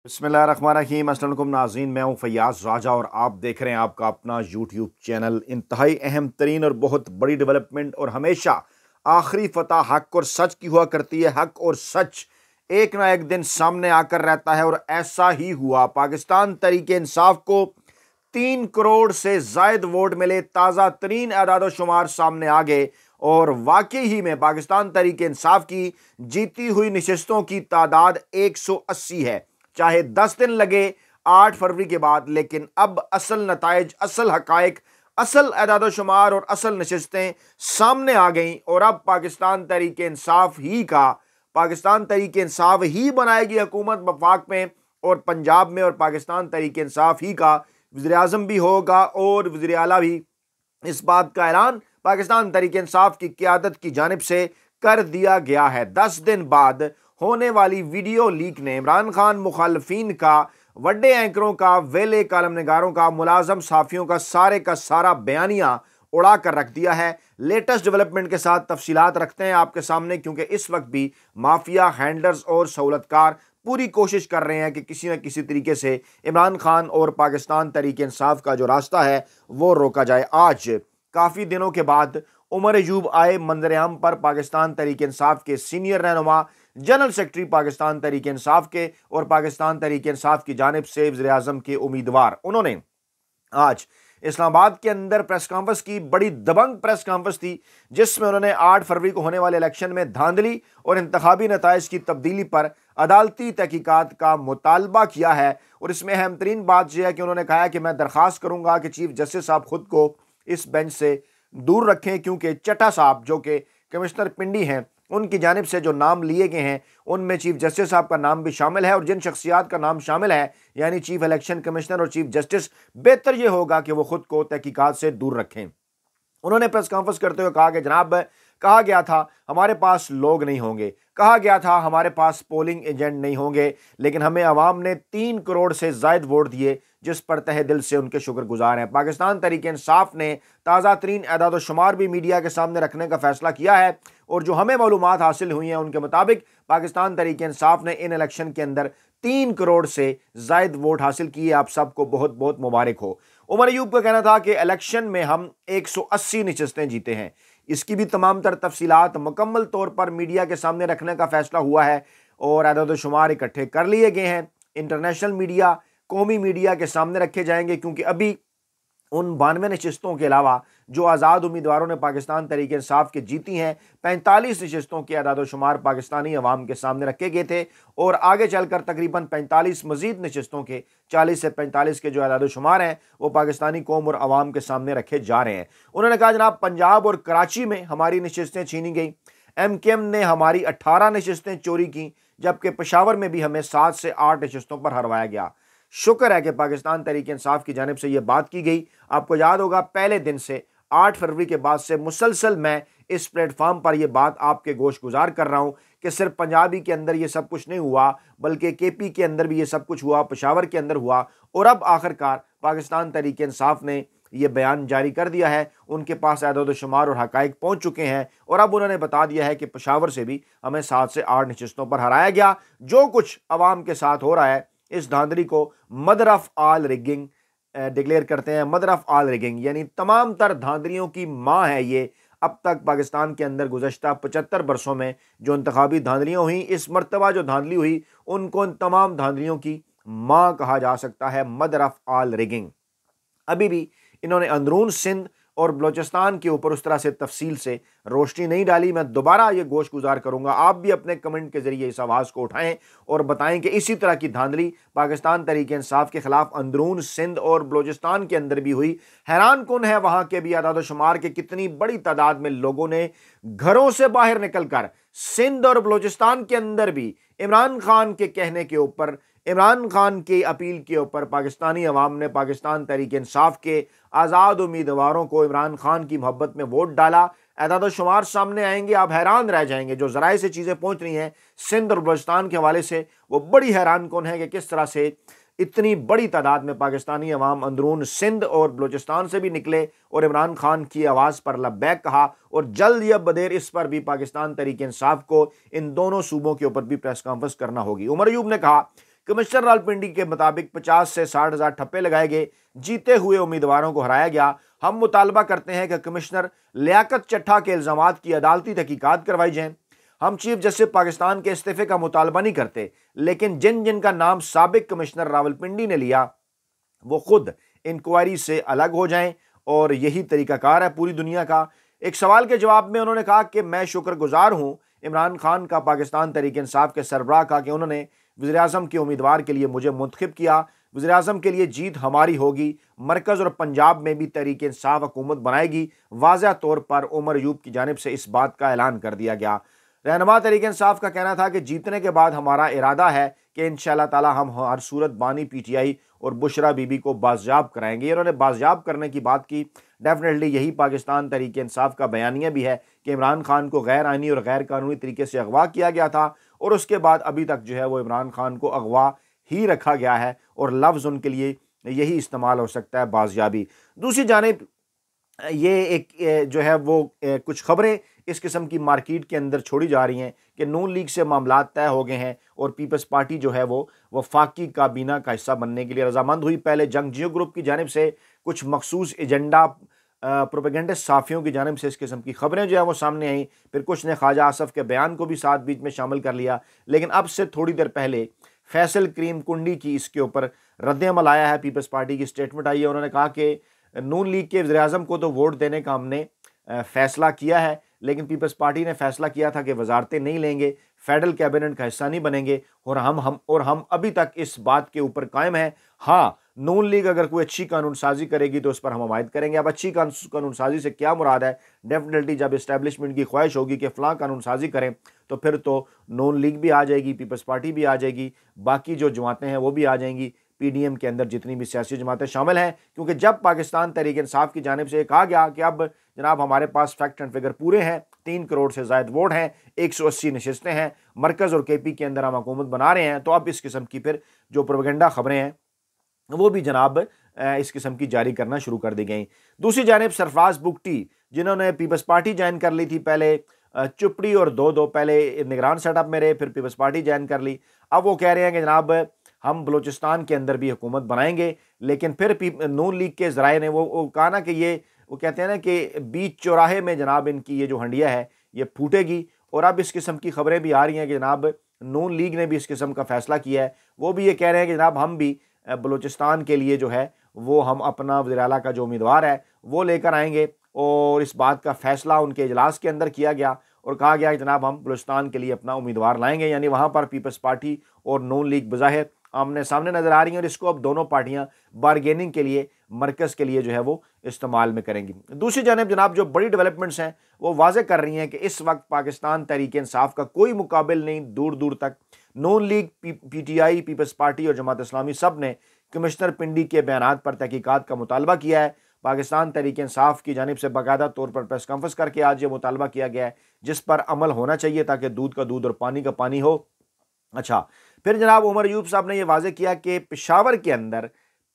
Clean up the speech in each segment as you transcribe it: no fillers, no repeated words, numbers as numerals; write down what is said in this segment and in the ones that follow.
बिस्मिल्लाहिर्रहमानिर्रहीम। अस्सलाम वालेकुम नाज़रीन, मैं हूं फैयाज़ राजा और आप देख रहे हैं आपका अपना यूट्यूब चैनल। इंतहाई अहम तरीन और बहुत बड़ी डेवलपमेंट और हमेशा आखिरी फतह हक और सच की हुआ करती है। हक और सच एक ना एक दिन सामने आकर रहता है और ऐसा ही हुआ। पाकिस्तान तरीके इंसाफ को 3 करोड़ से जायद वोट मिले। ताज़ा तरीन आदाद शुमार सामने आ गए और वाकई ही में पाकिस्तान तरीके इंसाफ की जीती हुई नशिस्तों की तादाद 180 है। चाहे 10 दिन लगे 8 फरवरी के बाद, लेकिन अब असल नताइज, असल हकायक, असल एदाद शुमार और असल नशिस्तें सामने आ गई और अब पाकिस्तान तरीके इंसाफ ही बनाएगी हुकूमत वफाक में और पंजाब में, और पाकिस्तान तरीके इंसाफ ही का वज़ीर आज़म भी होगा और वज़ीर आला भी। इस बात का ऐलान पाकिस्तान तरीके इंसाफ की क़यादत की जानिब से कर दिया गया है। 10 दिन बाद होने वाली वीडियो लीक ने इमरान खान मुखालफीन का, वड्डे एंकरों का, वेले कालम निगारों का, मुलाजम साफियों का सारा बयानिया उड़ा कर रख दिया है। लेटेस्ट डेवलपमेंट के साथ तफसीलात रखते हैं आपके सामने, क्योंकि इस वक्त भी माफिया, हैंडलर्स और सहूलतकार पूरी कोशिश कर रहे हैं कि किसी न किसी तरीके से इमरान खान और पाकिस्तान तरीके इंसाफ का जो रास्ता है वो रोका जाए। आज काफ़ी दिनों के बाद उमर अयूब आए मंजर-ए-आम पर। पाकिस्तान तरीके इंसाफ के सीनियर रहनुमा, जनरल सेक्रेटरी पाकिस्तान तरीके इंसाफ के और पाकिस्तान तरीके इंसाफ की जानिब से वज़ीर आज़म के उम्मीदवार, उन्होंने आज इस्लामाबाद के अंदर प्रेस कॉन्फ्रेंस की। बड़ी दबंग प्रेस कॉन्फ्रेंस थी जिसमें उन्होंने 8 फरवरी को होने वाले इलेक्शन में धांधली और इंतखाबी नताइज की तब्दीली पर अदालती तहकीकात का मुतालबा किया है। और इसमें अहम तरीन बात यह है कि उन्होंने कहा कि मैं दरख्वास्त करूंगा कि चीफ जस्टिस साहब खुद को इस बेंच से दूर रखें, क्योंकि चट्टा साहब जो कि कमिश्नर पिंडी हैं, उनकी जानिब से जो नाम लिए गए हैं उनमें चीफ जस्टिस साहब का नाम भी शामिल है। और जिन शख्सियात का नाम शामिल है यानी चीफ इलेक्शन कमिश्नर और चीफ जस्टिस, बेहतर यह होगा कि वो खुद को तहकीकात से दूर रखें। उन्होंने प्रेस कॉन्फ्रेंस करते हुए कहा कि जनाब, कहा गया था हमारे पास लोग नहीं होंगे, कहा गया था हमारे पास पोलिंग एजेंट नहीं होंगे, लेकिन हमें अवाम ने 3 करोड़ से जायद वोट दिए, जिस पर तहे दिल से उनके शुक्रगुजार हैं। पाकिस्तान तरीके इंसाफ ने ताज़ा तरीन एदाद शुमार भी मीडिया के सामने रखने का फैसला किया है और जो हमें मालूमात हासिल हुई हैं उनके मुताबिक पाकिस्तान तरीके इंसाफ ने इन इलेक्शन के अंदर 3 करोड़ से जायद वोट हासिल किए। आप सबको बहुत बहुत मुबारक हो। उमर अयूब का कहना था कि इलेक्शन में हम 180 नशिस्तें जीते हैं। इसकी भी तमाम तर तफसीलात मुकम्मल तौर पर मीडिया के सामने रखने का फैसला हुआ है और अदद शुमार इकट्ठे कर लिए गए हैं। इंटरनेशनल मीडिया, कौमी मीडिया के सामने रखे जाएंगे, क्योंकि अभी उन 92 नशिस्तों के अलावा जो आज़ाद उम्मीदवारों ने पाकिस्तान तरीके इंसाफ के जीती हैं, 45 नशिस्तों के अदाद शुमार पाकिस्तानी अवाम के सामने रखे गए थे और आगे चलकर तकरीबन 45 मजीद नशिस्तों के 40 से 45 के जो अदाद शुमार हैं वो पाकिस्तानी कौम और अवाम के सामने रखे जा रहे हैं। उन्होंने कहा जनाब, पंजाब और कराची में हमारी नशिस्तें छीनी गई, MKM ने हमारी 18 नशिस्तें चोरी की, जबकि पेशावर में भी हमें 7 से 8 नशिस्तों पर हरवाया गया। शुक्र है कि पाकिस्तान तरीके इंसाफ की जानिब से यह बात की गई। आपको याद होगा पहले दिन से 8 फरवरी के बाद से मुसलसल मैं इस प्लेटफॉर्म पर यह बात आपके गोश गुजार कर रहा हूं कि सिर्फ पंजाबी के अंदर यह सब कुछ नहीं हुआ, बल्कि KP के अंदर भी यह सब कुछ हुआ, पेशावर के अंदर हुआ और अब आखिरकार पाकिस्तान तरीके इंसाफ ने यह बयान जारी कर दिया है। उनके पास एदाद शुमार और हकाइक पहुंच चुके हैं और अब उन्होंने बता दिया है कि पेशावर से भी हमें 7 से 8 नशिस्तों पर हराया गया। जो कुछ अवाम के साथ हो रहा है इस धांधली को mother of all rigging declare करते हैं। मदर ऑफ ऑल रिगिंग यानी तमाम तर धांधलियों की माँ है ये। अब तक पाकिस्तान के अंदर गुज़श्ता 75 बरसों में जो इंतखाबी धांधलियाँ हुई, इस मरतबा जो धांधली हुई उनको इन तमाम धांधलियों की माँ कहा जा सकता है, मदर ऑफ ऑल रिगिंग। अभी भी इन्होंने अंदरून सिंध और बलोचिस्तान के ऊपर उस तरह से तफसील से रोशनी नहीं डाली। मैं दोबारा ये गोश गुजार करूंगा, आप भी अपने कमेंट के जरिए इस आवाज़ को उठाएं और बताएं कि इसी तरह की धांधली पाकिस्तान तरीके इंसाफ के खिलाफ अंदरून सिंध और बलोचिस्तान के अंदर भी हुई। हैरान कौन है वहां के भी आदाद शुमार के कितनी बड़ी तादाद में लोगों ने घरों से बाहर निकलकर सिंध और बलोचिस्तान के अंदर भी इमरान खान के कहने के ऊपर, इमरान खान की अपील के ऊपर पाकिस्तानी अवाम ने पाकिस्तान तरीके इंसाफ के आज़ाद उम्मीदवारों को इमरान खान की मोहब्बत में वोट डाला। एदाद शुमार सामने आएंगे, आप हैरान रह जाएंगे। जो ज़राए से चीज़ें पहुँच रही हैं सिंध और बलूचिस्तान के हवाले से, वो बड़ी हैरान कौन है कि किस तरह से इतनी बड़ी तादाद में पाकिस्तानी अवाम अंदरून सिंध और बलूचिस्तान से भी निकले और इमरान खान की आवाज़ पर लब्बैक कहा। और जल्द या बदेर इस पर भी पाकिस्तान तरीके इंसाफ को इन दोनों सूबों के ऊपर भी प्रेस कॉन्फ्रेंस करना होगी। उमर अयूब ने कहा कमिश्नर रावलपिंडी के मुताबिक 50 से 60 हज़ार ठप्पे लगाए गए, जीते हुए उम्मीदवारों को हराया गया। हम मुतालबा करते हैं कि कमिश्नर लियाकत चट्ठा के इल्जामात की अदालती तहकीकात करवाई जाए। हम चीफ जस्टिस पाकिस्तान के इस्तीफे का मुतालबा नहीं करते, लेकिन जिन जिन का नाम साबिक कमिश्नर रावलपिंडी ने लिया वो खुद इंक्वायरी से अलग हो जाएं, और यही तरीकाकार है पूरी दुनिया का। एक सवाल के जवाब में उन्होंने कहा कि मैं शुक्रगुजार हूं इमरान खान का, पाकिस्तान तहरीक इंसाफ के सरबराह का, कि उन्होंने वज़ीर-ए-आज़म के उम्मीदवार के लिए मुझे मुंतखब किया। वज़ीर-ए-आज़म के लिए जीत हमारी होगी। मरकज़ और पंजाब में भी तहरीक इंसाफ हुकूमत बनाएगी। वाज़ह तौर पर उमर अयूब की जानिब से इस बात का ऐलान कर दिया गया। रहनुमा तहरीक इंसाफ का कहना था कि जीतने के बाद हमारा इरादा है कि इंशाअल्लाह ताला हम हर सूरत बानी PTI और बुशरा बीबी को बाजियाब कराएंगे। उन्होंने बाजियाब करने की बात की। डेफिनेटली यही पाकिस्तान तहरीक इंसाफ का बयानिया भी है कि इमरान खान को गैर आइनी और गैर कानूनी तरीके से अगवा किया गया था, और उसके बाद अभी तक जो है वो इमरान खान को अगवा ही रखा गया है, और लफ्ज़ उनके लिए यही इस्तेमाल हो सकता है, बाजियाबी। दूसरी जानिब ये एक जो है वो कुछ खबरें इस किस्म की मार्केट के अंदर छोड़ी जा रही हैं कि नून लीग से मामला तय हो गए हैं और पीपल्स पार्टी जो है वो वफाकी काबीना का हिस्सा बनने के लिए रजामंद हुई। पहले जंगजियो ग्रुप की जानिब से कुछ मखसूस एजेंडा प्रोपेगेंडिस्ट साफियों की जानिब से इस किस्म की खबरें जो है वो सामने आई। फिर कुछ ने ख्वाजा आसफ के बयान को भी साथ बीच में शामिल कर लिया। लेकिन अब से थोड़ी देर पहले फैसल करीम कुंडी की इसके ऊपर रद्द-ए-अमल आया है। पीपल्स पार्टी की स्टेटमेंट आई है। उन्होंने कहा कि नून लीग के वज़ीर-ए-आज़म को तो वोट देने का हमने फैसला किया है, लेकिन पीपल्स पार्टी ने फैसला किया था कि वजारतें नहीं लेंगे, फेडरल कैबिनेट का हिस्सा नहीं बनेंगे, और हम अभी तक इस बात के ऊपर कायम हैं। हाँ, नून लीग अगर कोई अच्छी कानून साजी करेगी तो उस पर हम हमायत करेंगे। अब अच्छी कानून साजी से क्या मुराद है? डेफिनेटली जब इस्टेब्लिशमेंट की ख्वाहिश होगी कि फ़लाँ कानून साजी करें, तो फिर तो नून लीग भी आ जाएगी, पीपल्स पार्टी भी आ जाएगी, बाकी जो जमातें हैं वो भी आ जाएंगी, PDM के अंदर जितनी भी सियासी जमातें शामिल हैं। क्योंकि जब पाकिस्तान तहरीक इंसाफ की जानिब से कहा गया कि अब जनाब हमारे पास फैक्ट एंड फिगर पूरे हैं, 3 करोड़ से ज़ायद वोट हैं, 180 नशिस्तें हैं, मरकज़ और KP के अंदर हम हुकूमत बना रहे हैं, तो अब इस किस्म की फिर जो प्रोपेगेंडा खबरें हैं वो भी जनाब इस किस्म की जारी करना शुरू कर दी गई। दूसरी जानिब सरफराज बुगटी, जिन्होंने पीपल्स पार्टी ज्वाइन कर ली थी, पहले चुपड़ी और दो पहले निगरान सेटअप में रहे, फिर पीपल्स पार्टी ज्वाइन कर ली। अब वो कह रहे हैं कि जनाब हम बलूचिस्तान के अंदर भी हुकूमत बनाएंगे। लेकिन फिर नून लीग के ज़राए ने वो कहा ना कि ये वो कहते हैं ना कि बीच चौराहे में जनाब इनकी ये जो हंडिया है ये फूटेगी। और अब इस किस्म की खबरें भी आ रही हैं कि जनाब नून लीग ने भी इस किस्म का फैसला किया है। वो भी ये कह रहे हैं कि जनाब हम भी बलूचिस्तान के लिए जो है वो हम अपना वज़ीर आला का जो उम्मीदवार है वो लेकर आएंगे। और इस बात का फैसला उनके इजलास के अंदर किया गया और कहा गया कि जनाब हम बलूचिस्तान के लिए अपना उम्मीदवार लाएंगे। यानी वहाँ पर पीपल्स पार्टी और नून लीग बज़ाहिर आमने सामने नजर आ रही हैं, और इसको अब दोनों पार्टियां बारगेनिंग के लिए, मरकज़ के लिए जो है वो इस्तेमाल में करेंगी। दूसरी जानिब जनाब जो बड़ी डेवलपमेंट्स हैं वो वाज़े कर रही हैं कि इस वक्त पाकिस्तान तहरीक इंसाफ का कोई मुकाबिल नहीं, दूर दूर तक। नून लीग, PTI, पीपल्स पार्टी और जमात इस्लामी सब ने कमिश्नर पिंडी के बयानात पर तहकीकात का मुतालबा किया है। पाकिस्तान तहरीक इंसाफ की जानिब से बाकायदा तौर पर प्रेस कॉन्फ्रेंस करके आज ये मुतालबा किया गया है, जिस पर अमल होना चाहिए ताकि दूध का दूध और पानी का पानी हो। अच्छा, फिर जनाब उमर अयूब साहब ने यह वाजे किया कि पेशावर के अंदर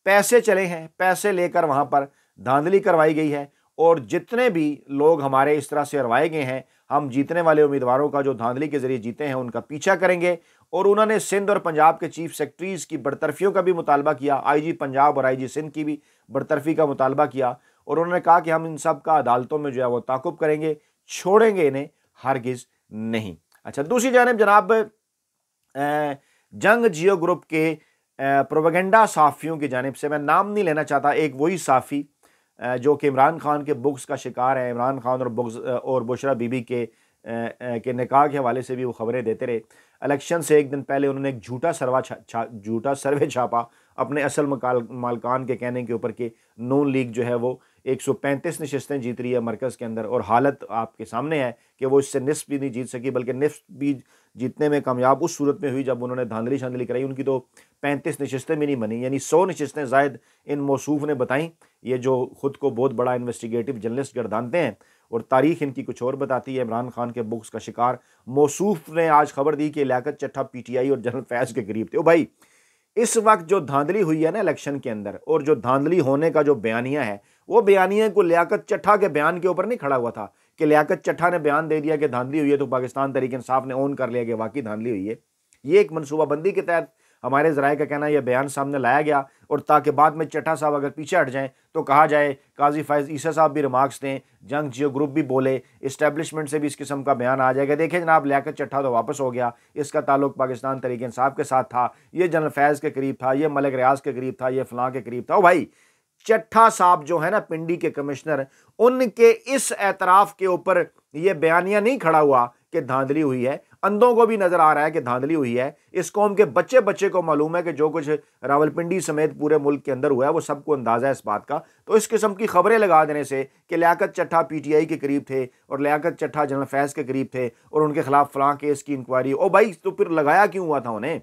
पैसे चले हैं, पैसे लेकर वहां पर धांधली करवाई गई है, और जितने भी लोग हमारे इस तरह से हरवाए गए हैं, हम जीतने वाले उम्मीदवारों का जो धांधली के जरिए जीते हैं उनका पीछा करेंगे। और उन्होंने सिंध और पंजाब के चीफ सेक्रेटरीज की बरतरफियों का भी मुतालबा किया, IG पंजाब और IG सिंध की भी बरतरफी का मुतालबा किया। और उन्होंने कहा कि हम इन सब का अदालतों में जो है वो ताकुब करेंगे, छोड़ेंगे इन्हें हरगिज नहीं। अच्छा, दूसरी जानिब जनाब जंग जियो ग्रुप के प्रोपेगेंडा साफ़ियों की जानिब से, मैं नाम नहीं लेना चाहता, एक वही साफ़ी जो कि इमरान खान के बुक्स का शिकार है, इमरान खान और बुशरा बीबी के निकाह के हवाले से भी वो खबरें देते रहे। इलेक्शन से एक दिन पहले उन्होंने एक झूठा सर्वे छापा अपने असल मालकान के कहने के ऊपर कि नून लीग जो है वो 135 नशिस्तें जीत रही है मरकज़ के अंदर, और हालत आपके सामने है कि वो इससे निस्फ भी नहीं जीत सकी, बल्कि निस्फ भी जीतने में कामयाब उस सूरत में हुई जब उन्होंने धांधली शांधली कराई। उनकी तो 35 नशिस्तें भी नहीं बनी, यानी 100 नशिस्तें ज़ायद इन मौसूफ ने बताई। ये जो खुद को बहुत बड़ा इन्वेस्टिगेटिव जर्नलिस्ट गर्दानते हैं और तारीख इनकी कुछ और बताती है। इमरान खान के बुक्स का शिकार मौसूफ ने आज खबर दी कि लियाकत चट्ठा PTI और जनरल फैज़ के करीब थे। ओ भाई, इस वक्त जो धांधली हुई है ना इलेक्शन के अंदर, और जो धांधली होने का जो बयानिया है, वो बयानिया को लियाकत चट्ठा के बयान के ऊपर नहीं खड़ा हुआ था कि लियाकत चट्ठा ने बयान दे दिया कि धांधली हुई है तो पाकिस्तान तहरीक इंसाफ ने ऑन कर लिया कि वाकई धांधली हुई है। ये एक मनसूबाबंदी के तहत हमारे ज़राए का कहना है यह बयान सामने लाया गया और ताकि बाद में चट्टा साहब अगर पीछे हट जाएं तो कहा जाए काजी फैज़ ईसा साहब भी रिमार्क्स दें, जंग जियो ग्रुप भी बोले, इस्टेब्लिशमेंट से भी इस किस्म का बयान आ जाएगा। देखिए जनाब, लियाकत चट्टा तो वापस हो गया, इसका ताल्लुक पाकिस्तान तहरीक इंसाफ के साथ था, ये जनरल फैज़ के करीब था, ये मलिक रियाज के करीब था, ये फलां के करीब था। ओ भाई, चट्टा साहब जो है ना पिंडी के कमिश्नर, उनके इस एतराफ के ऊपर यह बयानिया नहीं खड़ा हुआ कि धांधली हुई है। अंधों को भी नजर आ रहा है कि धांधली हुई है। इस कौम के बच्चे बच्चे को मालूम है कि जो कुछ रावलपिंडी समेत पूरे मुल्क के अंदर हुआ है वो सबको अंदाजा है इस बात का। तो इस किस्म की खबरें लगा देने से कि लियाकत चट्टा पीटीआई के करीब थे और लियाकत चट्टा जनरल फैज़ के करीब थे और उनके खिलाफ फलां केस की इंक्वायरी, ओ भाई तो फिर लगाया क्यों हुआ था उन्हें?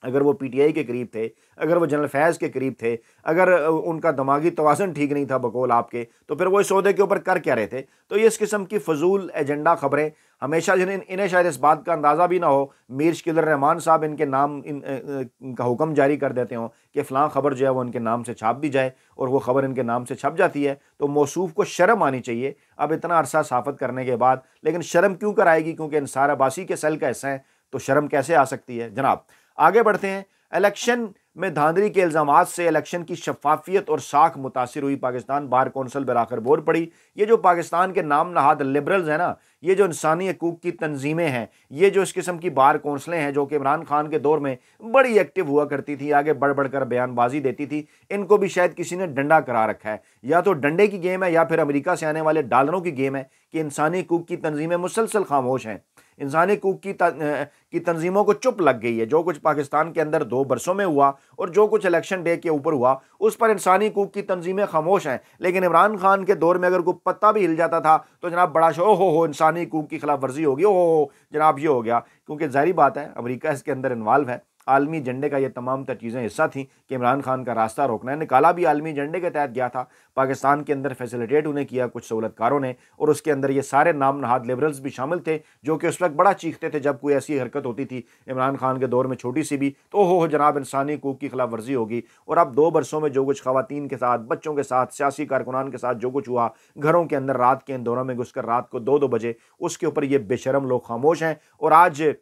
अगर वो पीटीआई के करीब थे, अगर वो जनरल फैज़ के करीब थे, अगर उनका दिमागी तवाज़ुन ठीक नहीं था बकौल आपके, तो फिर वो इस सौदे के ऊपर कर क्या रहे थे? तो ये इस किस्म की फजूल एजेंडा खबरें हमेशा, जिन्हें इन्हें शायद इस बात का अंदाज़ा भी ना हो, मीर शकील रहमान साहब इनके नाम इनका हुक्म जारी कर देते हों कि फ़लाँ खबर जो है वो इनके नाम से छाप दी जाए और वो खबर इनके नाम से छप जाती है, तो मौसूफ को शर्म आनी चाहिए अब इतना अरसा सहाफ़त करने के बाद। लेकिन शर्म क्यों कर आएगी? क्योंकि इंसार अब्बासी के सेल का हिस्सा है, तो शर्म कैसे आ सकती है? जनाब आगे बढ़ते हैं। इलेक्शन में धांधली के इल्जामात से इलेक्शन की शफाफियत और साख मुतासिर हुई। Pakistan bar council Barakar bore पड़ी। ये जो पाकिस्तान के नाम नहाद लिबरल्स हैं ना, ये जो इंसानी हकूक की तंजीमें हैं, ये जो इस किस्म की बार कौंसलें हैं जो कि इमरान खान के दौर में बड़ी एक्टिव हुआ करती थी, आगे बढ़ बढ़ कर बयानबाजी देती थी, इनको भी शायद किसी ने डंडा करा रखा है। या तो डंडे की गेम है या फिर अमेरिका से आने वाले डॉलरों की गेम है कि इंसानी हकूक की तंजीमें मुसलसल खामोश हैं। इंसानी हकूक की तंजीमों को चुप लग गई है। जो कुछ पाकिस्तान के अंदर 2 बरसों में हुआ और जो कुछ इलेक्शन डे के ऊपर हुआ, उस पर इंसानी हकूक की तंजीमें खामोश हैं। लेकिन इमरान खान के दौर में अगर कोई पत्ता भी हिल जाता था तो जनाब बड़ा शो हो इंसानी हकूक की खिलाफ वर्जी होगी, ओ जनाब ये हो गया। क्योंकि जाहिर बात है अमेरिका इसके अंदर इन्वॉल्व है। आलमी एजेंडे का ये तमाम तर चीज़ें हिस्सा थी कि इमरान खान का रास्ता रोकना है। निकाला भी आलमी एजेंडे के तहत गया था, पाकिस्तान के अंदर फैसिलिटेट उन्हें किया कुछ सहूलतकारों ने, और उसके अंदर ये सारे नाम नहाद लिबरल्स भी शामिल थे जो कि उस वक्त बड़ा चीखते थे जब कोई ऐसी हरकत होती थी इमरान खान के दौर में छोटी सी भी, तो हो जनाब इंसानी हकूक की खिलाफ वर्जी होगी। और अब 2 बरसों में जो कुछ खवातीन के साथ, बच्चों के साथ, सियासी कारकुनान के साथ जो कुछ हुआ, घरों के अंदर रात के इन दौरों में घुसकर रात को 2-2 बजे, उसके ऊपर ये बेशरम लोग खामोश हैं। और आज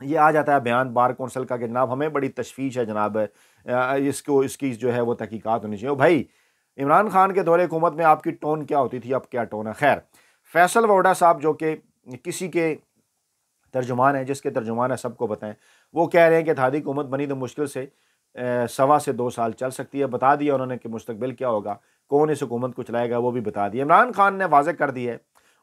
ये आ जाता है बयान बार कौंसिल का कि जनाब हमें बड़ी तशवीश है जनाब, इसकी जो है वो तहकीकात होनी चाहिए। भाई इमरान खान के दौरे हुकूमत में आपकी टोन क्या होती थी, अब क्या टोन है? खैर, फैसल वोडा साहब जो कि किसी के तर्जुमान है, जिसके तर्जुमान है सबको बताएं, वो कह रहे हैं कि इत्तेहादी हुकूमत बनी तो मुश्किल से 1.25 से 2 साल चल सकती है। बता दिया उन्होंने कि मुस्तकबिल क्या होगा, कौन इस हुकूमत को चलाएगा वो भी बता दिया। इमरान खान ने वाज़ेह कर दी है,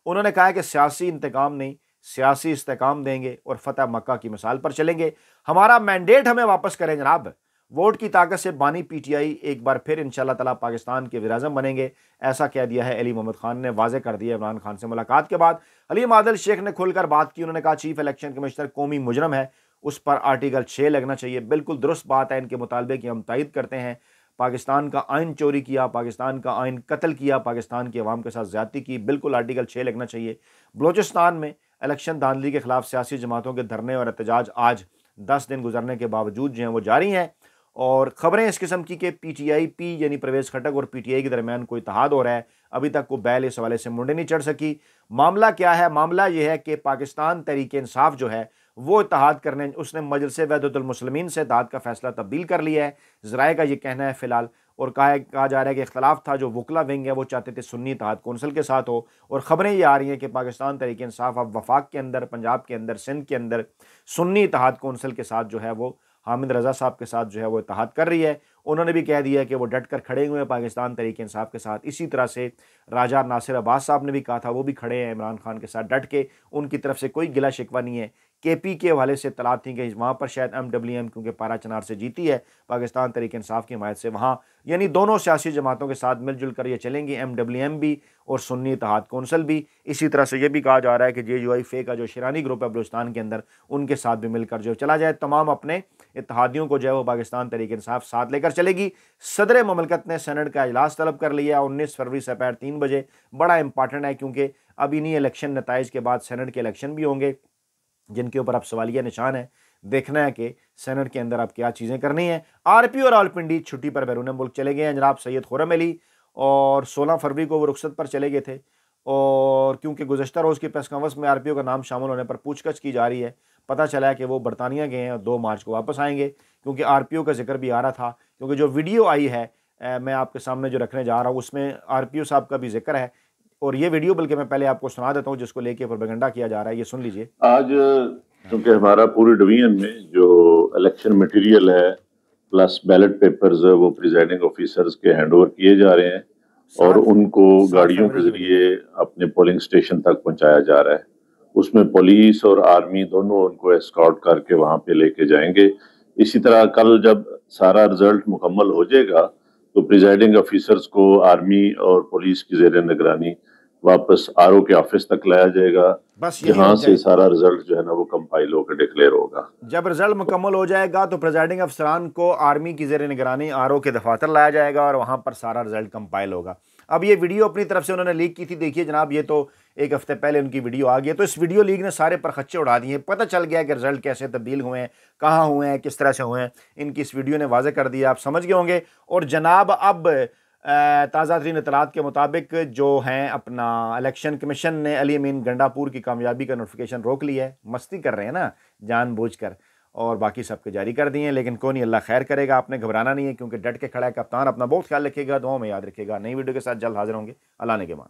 उन्होंने कहा है कि सियासी इंतकाम नहीं, सियासी इस्तेकाम देंगे और फतह मक्का की मिसाल पर चलेंगे। हमारा मैंडेट हमें वापस करें जनाब, वोट की ताकत से बानी पीटीआई एक बार फिर इंशाअल्लाह ताला पाकिस्तान के वज़ीर-ए-आज़म बनेंगे, ऐसा कह दिया है अली मोहम्मद खान ने। वाज़ेह कर दिया इमरान खान से मुलाकात के बाद हलीम आदिल शेख ने खुलकर बात की। उन्होंने कहा चीफ इलेक्शन कमिश्नर कौमी मुजरम है, उस पर आर्टिकल 6 लगना चाहिए। बिल्कुल दुरुस्त बात है, इनके मुतालबे की हम तायद करते हैं। पाकिस्तान का आइन चोरी किया, पाकिस्तान का आइन कत्ल किया, पाकिस्तान की अवाम के साथ ज्यादती की, बिल्कुल आर्टिकल 6 लगना चाहिए। बलोचिस्तान में इलेक्शन धांधली के खिलाफ सियासी जमातों के धरने और एहतजाज आज 10 दिन गुजरने के बावजूद जो हैं वो जारी हैं। और खबरें इस किस्म की कि पीटीआई पी यानी परवेज खटक और पीटीआई के दरमियान कोई इत्तेहाद हो रहा है, अभी तक कोई बैल इस हवाले से मुंडे नहीं चढ़ सकी। मामला क्या है? मामला यह है कि पाकिस्तान तहरीक इंसाफ जो है वो इत्तेहाद करने, उसने मजलिस वहदतुल मुस्लिमीन से इत्तेहाद का फैसला तब्दील कर लिया है, ज़राए का ये कहना है फिलहाल। और कहा जा रहा है कि इख्तलाफ था, जो वकला विंग है वो चाहते थे सुन्नी इत्तेहाद कौंसिल के साथ हो। और ख़बरें ये आ रही हैं कि पाकिस्तान तहरीक इंसाफ अब वफाक के अंदर, पंजाब के अंदर, सिंध के अंदर सुन्नी इत्तेहाद कौंसिल के साथ जो है वो हामिद रज़ा साहब के साथ जो है वो इत्तेहाद कर रही है। उन्होंने भी कह दिया है कि वो डट कर खड़े हुए हैं पाकिस्तान तहरीक इंसाफ के साथ। इसी तरह से राजा नासिर अब्बास साहब ने भी कहा था, वो भी खड़े हैं इमरान खान के साथ डट के, उनकी तरफ से कोई गिला शिकवा नहीं है। केपी के हवाले से तलात थी कि वहाँ पर शायद MWM क्योंकि पारा चनार से जीती है पाकिस्तान तहरीक इंसाफ की हिमायत से, वहाँ यानी दोनों सियासी जमातों के साथ मिलजुल कर ये चलेंगी, MWM भी और सुन्नी इत्तेहाद कौंसिल भी। इसी तरह से ये भी कहा जा रहा है कि JUIF का जो शिरानी ग्रुप है बलूचिस्तान के अंदर, उनके साथ भी मिलकर जो चला जाए। तमाम अपने इत्तेहादियों को जो है वो पाकिस्तान तहरीक इंसाफ साथ लेकर चलेगी। सदर ममलकत ने सेनेट का इजलास तलब कर लिया 19 फरवरी से दोपहर 3 बजे। बड़ा इंपॉर्टेंट है क्योंकि अब इन्हीं इलेक्शन नताइज के बाद सेनेट के इलेक्शन भी होंगे, जिनके ऊपर अब सवालिया निशान है। देखना है कि सेनेट के अंदर अब क्या चीज़ें करनी है। RP और रावलपिंडी छुट्टी पर बैरून मुल्क चले गए हैं जनाब सैयद खुर्रम अली, और 16 फरवरी को वो रुखसत पर चले गए थे। और क्योंकि गुज़श्ता रोज़ की प्रेस कॉन्फ्रेंस में RPO का नाम शामिल होने पर पूछताछ की जा रही है, पता चला है कि वो बरतानिया गए हैं और 2 मार्च को वापस आएंगे। क्योंकि RPO का जिक्र भी आ रहा था, क्योंकि जो वीडियो आई है मैं आपके सामने जो रखने जा रहा हूँ उसमें RPO साहब का भी जिक्र है। और ये वीडियो बल्कि मैं पहले आपको सुना देता हूँ जिसको लेके प्रोपेगेंडा किया जा रहा है, ये सुन लीजिए। आज क्योंकि हमारा पूरे डिवीजन में जो इलेक्शन मटेरियल है प्लस बैलेट पेपर्स है वो प्रिजाइडिंग ऑफिसर्स के हैंडओवर किए जा रहे हैं और उनको 7 गाड़ियों फरवरी के की वीडियो। जरिए अपने पोलिंग स्टेशन तक पहुंचाया जा रहा है। उसमें पुलिस और आर्मी दोनों उनको एस्कॉर्ट करके वहां पे लेके जाएंगे। इसी तरह कल जब सारा रिजल्ट मुकम्मल हो जाएगा तो प्रिजाइडिंग ऑफिसर्स को आर्मी और पुलिस की जेर निगरानी वापस RO के ऑफिस तक लाया जाएगा, बस यही जहां रुक से जाए। सारा रिजल्ट जो है ना वो कंपाइल होकर डिक्लेयर होगा। जब रिजल्ट मुकम्मल हो जाएगा तो प्रेजाइडिंग अफसरान को आर्मी की जेर निगरानी RO के दफातर लाया जाएगा और वहाँ पर सारा रिजल्ट कंपाइल होगा। अब ये वीडियो अपनी तरफ से उन्होंने लीक की थी, देखिए जनाब, ये तो एक हफ्ते पहले उनकी वीडियो आ गई है। तो इस वीडियो लीक ने सारे परखच्चे उड़ा दिए, पता चल गया कि रिजल्ट कैसे तब्दील हुए हैं, कहाँ हुए हैं, किस तरह से हुए हैं। इनकी इस वीडियो ने वाजे कर दिया, आप समझ गए होंगे। और जनाब अब ताज़ा तरीन इतलात के मुताबिक जो हैं अपना इलेक्शन कमीशन ने अली अमीन गंडापुर की कामयाबी का नोटिफिकेशन रोक लिया है। मस्ती कर रहे हैं ना जानबूझकर, और बाकी सबके जारी कर दिए हैं। लेकिन कौन ही, अल्लाह खैर करेगा, आपने घबराना नहीं है क्योंकि डट के खड़ा है कप्तान। अपना बहुत ख्याल रखिएगा, दुआओं में याद रखिएगा। नई वीडियो के साथ जल्द हाजिर होंगे। अल्लाह ने के मान।